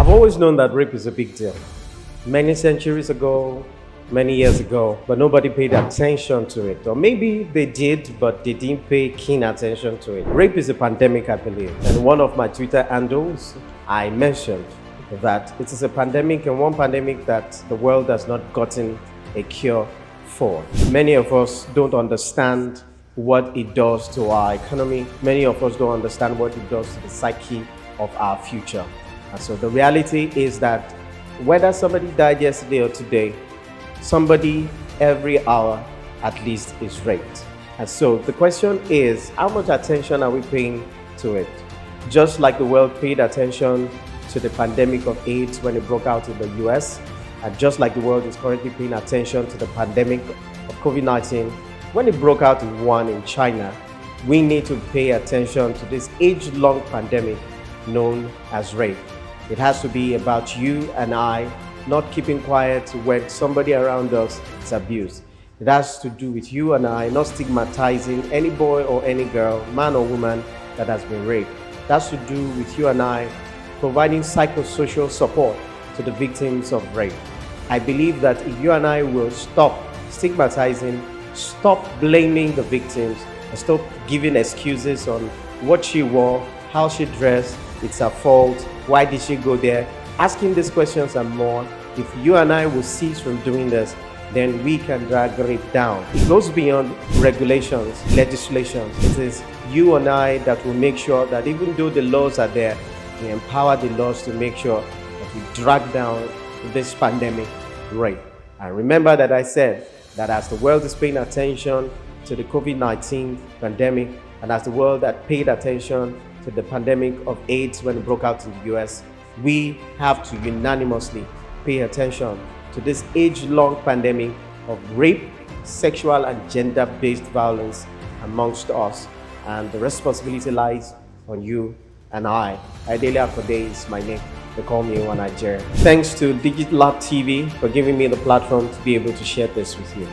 I've always known that rape is a big deal. Many centuries ago, many years ago, but nobody paid attention to it. Or maybe they did, but they didn't pay keen attention to it. Rape is a pandemic, I believe. And one of my Twitter handles, I mentioned that it is a pandemic, and one pandemic that the world has not gotten a cure for. Many of us don't understand what it does to our economy. Many of us don't understand what it does to the psyche of our future. And so the reality is that whether somebody died yesterday or today, somebody every hour at least is raped. And so the question is, how much attention are we paying to it? Just like the world paid attention to the pandemic of AIDS when it broke out in the US, and just like the world is currently paying attention to the pandemic of COVID-19 when it broke out in Wuhan in China, we need to pay attention to this age-long pandemic known as rape. It has to be about you and I not keeping quiet when somebody around us is abused. It has to do with you and I not stigmatizing any boy or any girl, man or woman that has been raped. It has to do with you and I providing psychosocial support to the victims of rape. I believe that if you and I will stop stigmatizing, stop blaming the victims, and stop giving excuses on what she wore, how she dressed, it's her fault, why did she go there? Asking these questions and more, if you and I will cease from doing this, then we can drag rape down. It goes beyond regulations, legislations. It is you and I that will make sure that even though the laws are there, we empower the laws to make sure that we drag down this pandemic rape. And remember that I said that as the world is paying attention to the COVID-19 pandemic, and as the world that paid attention to the pandemic of AIDS when it broke out in the US, we have to unanimously pay attention to this age-long pandemic of rape, sexual and gender-based violence amongst us. And the responsibility lies on you and I. Ayodele Akande is my name. They call me Nigeria. Thanks to DigitLab TV for giving me the platform to be able to share this with you.